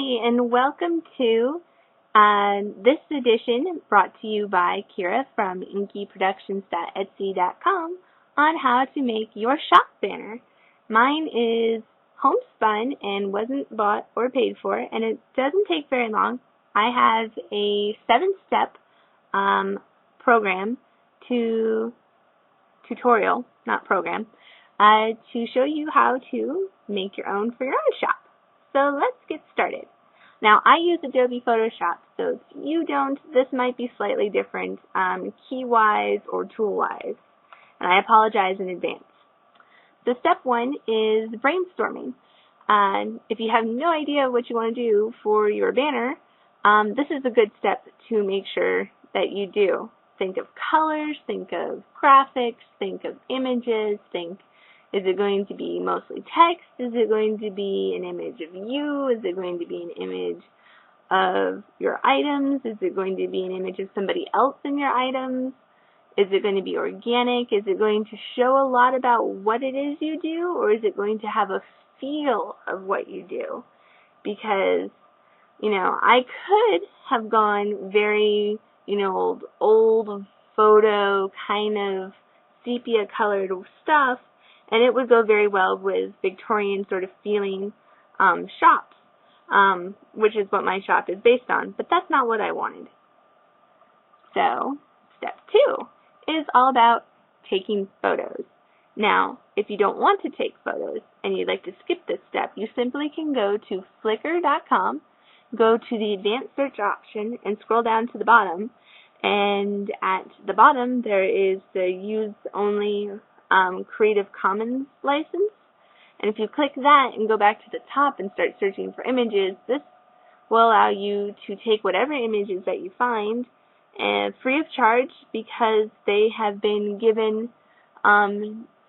Hi, and welcome to this edition brought to you by Keira from inkyproductions.etsy.com on how to make your shop banner. Mine is homespun and wasn't bought or paid for, and it doesn't take very long. I have a 7-step tutorial, not program, to show you how to make your own for your own shop. So let's get started. Now, I use Adobe Photoshop, so if you don't, this might be slightly different key-wise or tool-wise, and I apologize in advance. So step 1 is brainstorming. If you have no idea what you want to do for your banner, this is a good step to make sure that you do. Think of colors, think of graphics, think of images, is it going to be mostly text? Is it going to be an image of you? Is it going to be an image of your items? Is it going to be an image of somebody else in your items? Is it going to be organic? Is it going to show a lot about what it is you do? Or is it going to have a feel of what you do? Because, I could have gone very, old photo kind of sepia colored stuff, and it would go very well with Victorian sort of feeling shops, which is what my shop is based on, but that's not what I wanted. So, step 2 is all about taking photos. Now, if you don't want to take photos and you'd like to skip this step, you simply can go to flickr.com, go to the advanced search option, and scroll down to the bottom, and at the bottom there is the use only Creative Commons license, and if you click that and go back to the top and start searching for images, this will allow you to take whatever images that you find free of charge, because they have been given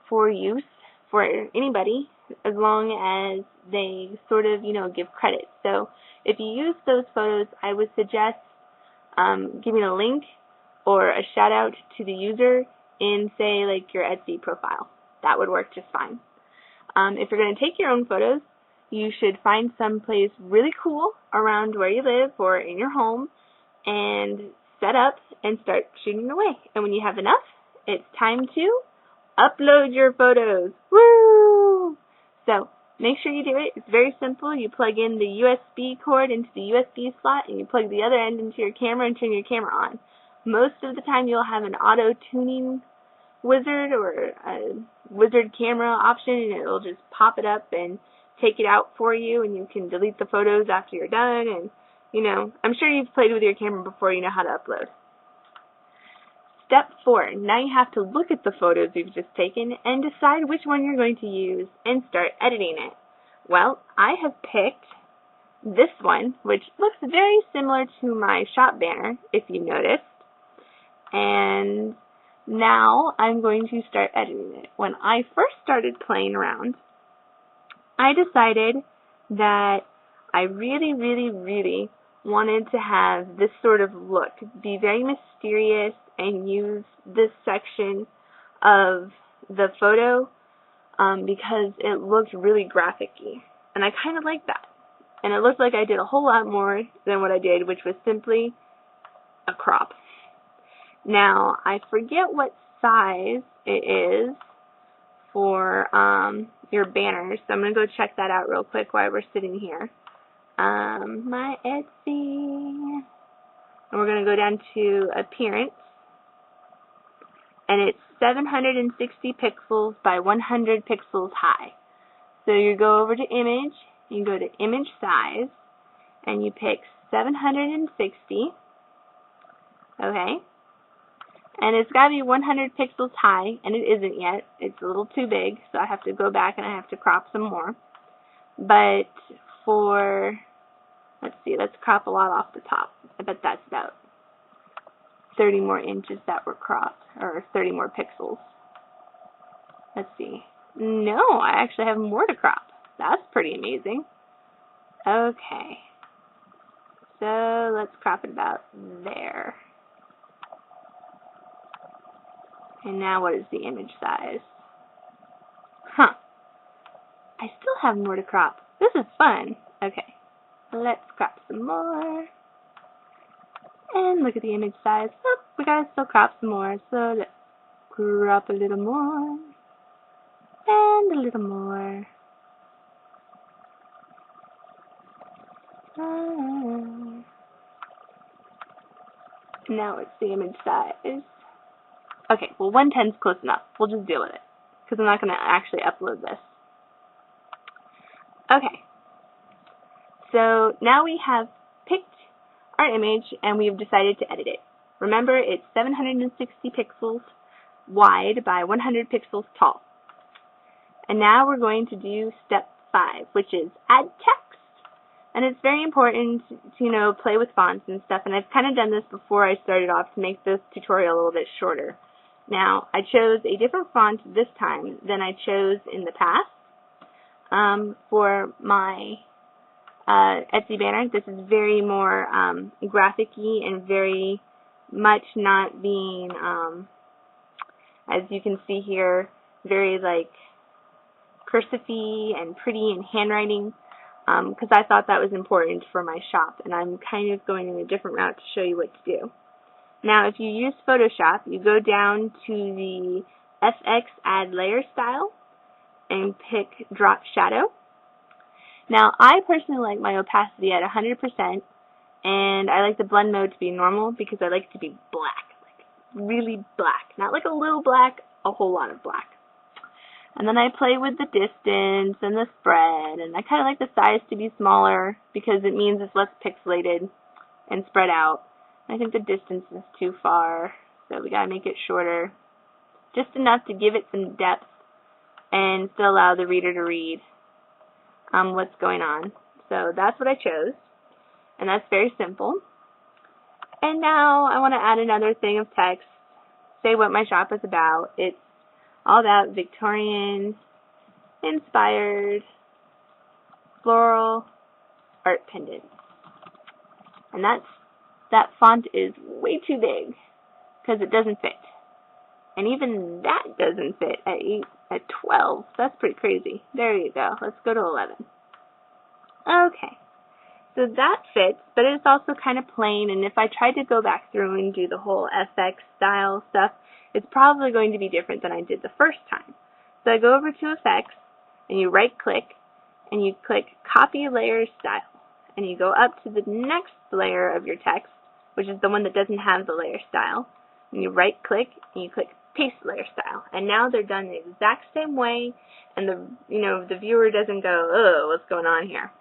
for use for anybody as long as they sort of give credit. So if you use those photos, I would suggest giving a link or a shout out to the user in, say, like your Etsy profile. That would work just fine. If you're going to take your own photos, you should find some place really cool around where you live or in your home and set up and start shooting away. And when you have enough, it's time to upload your photos. Woo! So make sure you do it. It's very simple. You plug in the USB cord into the USB slot, and you plug the other end into your camera and turn your camera on. Most of the time you'll have an auto-tuning wizard or a wizard camera option, and it'll just pop it up and take it out for you, and you can delete the photos after you're done. And, I'm sure you've played with your camera before, you know how to upload. Step 4, now you have to look at the photos you've just taken and decide which one you're going to use and start editing it. Well, I have picked this one, which looks very similar to my shop banner, if you noticed. And now I'm going to start editing it. When I first started playing around, I decided that I really, really, really wanted to have this sort of look, be very mysterious, and use this section of the photo because it looked really graphic-y. And I kind of like that. And it looked like I did a whole lot more than what I did, which was simply a crop. Now, I forget what size it is for your banners, so I'm going to go check that out real quick while we're sitting here. My Etsy. And we're going to go down to Appearance. And it's 760 pixels by 100 pixels high. So you go over to Image, you go to Image Size, and you pick 760. Okay. And it's got to be 100 pixels high, and it isn't yet. It's a little too big, so I have to go back and I have to crop some more. But for, let's see, let's crop a lot off the top. I bet that's about 30 more inches that were cropped, or 30 more pixels. Let's see. No, I actually have more to crop. That's pretty amazing. Okay. So let's crop it about there. And now what is the image size? I still have more to crop. This is fun. Okay. Let's crop some more. And look at the image size. Oh, we gotta still crop some more. So let's crop a little more. And a little more. Now it's the image size. Okay, well 110 is close enough. We'll just deal with it, because I'm not going to actually upload this. Okay, so now we have picked our image and we have decided to edit it. Remember, it's 760 pixels wide by 100 pixels tall. And now we're going to do step 5, which is add text. And it's very important to, play with fonts and stuff. And I've kind of done this before I started off to make this tutorial a little bit shorter. Now, I chose a different font this time than I chose in the past for my Etsy banner. This is very more graphic-y and very much not being, as you can see here, very like cursive-y and pretty and handwriting, because I thought that was important for my shop, and I'm kind of going in a different route to show you what to do. Now, if you use Photoshop, you go down to the FX Add Layer style and pick Drop Shadow. Now, I personally like my opacity at 100%, and I like the blend mode to be normal because I like it to be black, like really black. Not like a little black, a whole lot of black. And then I play with the distance and the spread, and I kind of like the size to be smaller because it means it's less pixelated and spread out. I think the distance is too far, so we gotta make it shorter. Just enough to give it some depth and still allow the reader to read what's going on. So that's what I chose, and that's very simple. And now I want to add another thing of text, say what my shop is about. It's all about Victorian inspired floral art pendants. And that font is way too big because it doesn't fit. And even that doesn't fit at 12. That's pretty crazy. There you go. Let's go to 11. Okay. So that fits, but it's also kind of plain, and if I tried to go back through and do the whole FX style stuff, it's probably going to be different than I did the first time. So I go over to Effects, and you right-click, and you click Copy Layer Style, and you go up to the next layer of your text, which is the one that doesn't have the layer style, and you right-click, and you click Paste Layer Style, and now they're done the exact same way, and the viewer doesn't go, oh, what's going on here?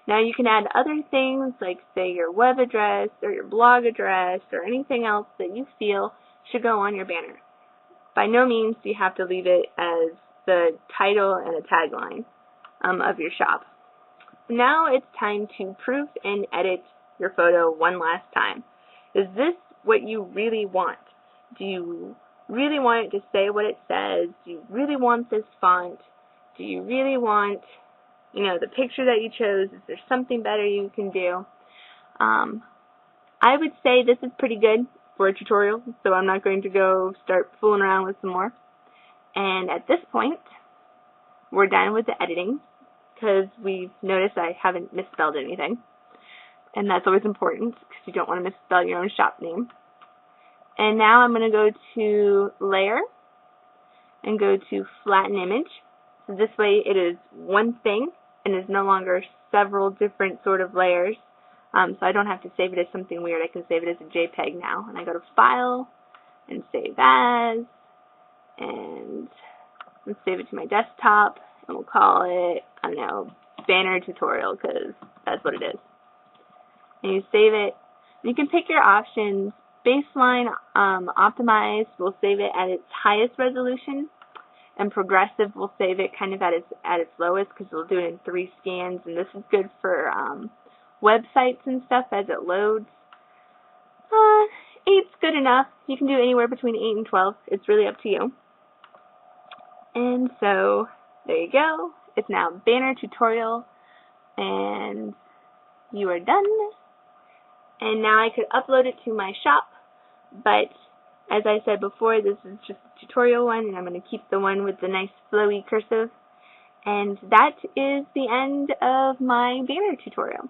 Now you can add other things like, say, your web address or your blog address or anything else that you feel should go on your banner. By no means do you have to leave it as the title and a tagline of your shop. Now it's time to proof and edit your photo one last time. Is this what you really want? Do you really want it to say what it says? Do you really want this font? Do you really want the picture that you chose? Is there something better you can do? I would say this is pretty good for a tutorial, so I'm not going to go start fooling around with some more. And at this point, we're done with the editing, because we've noticed I haven't misspelled anything. And that's always important, because you don't want to misspell your own shop name. And now I'm going to go to Layer, and go to Flatten Image. So this way it is one thing, and is no longer several different sort of layers. So I don't have to save it as something weird. I can save it as a JPEG now. And I go to File, and Save As, and let's save it to my desktop, and we'll call it, I don't know, Banner Tutorial, because that's what it is. And you save it. You can pick your options. Baseline Optimized will save it at its highest resolution, and Progressive will save it kind of at its lowest, because it'll do it in 3 scans, and this is good for websites and stuff as it loads. 8's good enough. You can do anywhere between 8 and 12. It's really up to you. And so, there you go. It's now Banner Tutorial, and you are done. And now I could upload it to my shop, but as I said before, this is just a tutorial one, and I'm going to keep the one with the nice flowy cursive. And that is the end of my banner tutorial.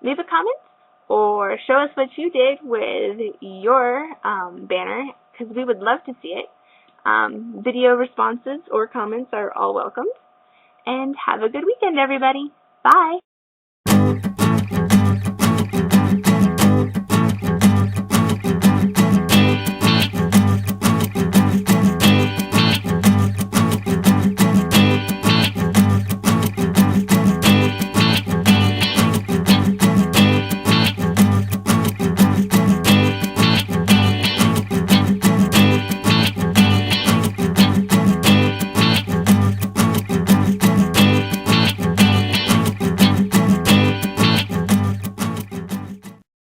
leave a comment or show us what you did with your banner, because we would love to see it. Video responses or comments are all welcomed. And have a good weekend, everybody. Bye.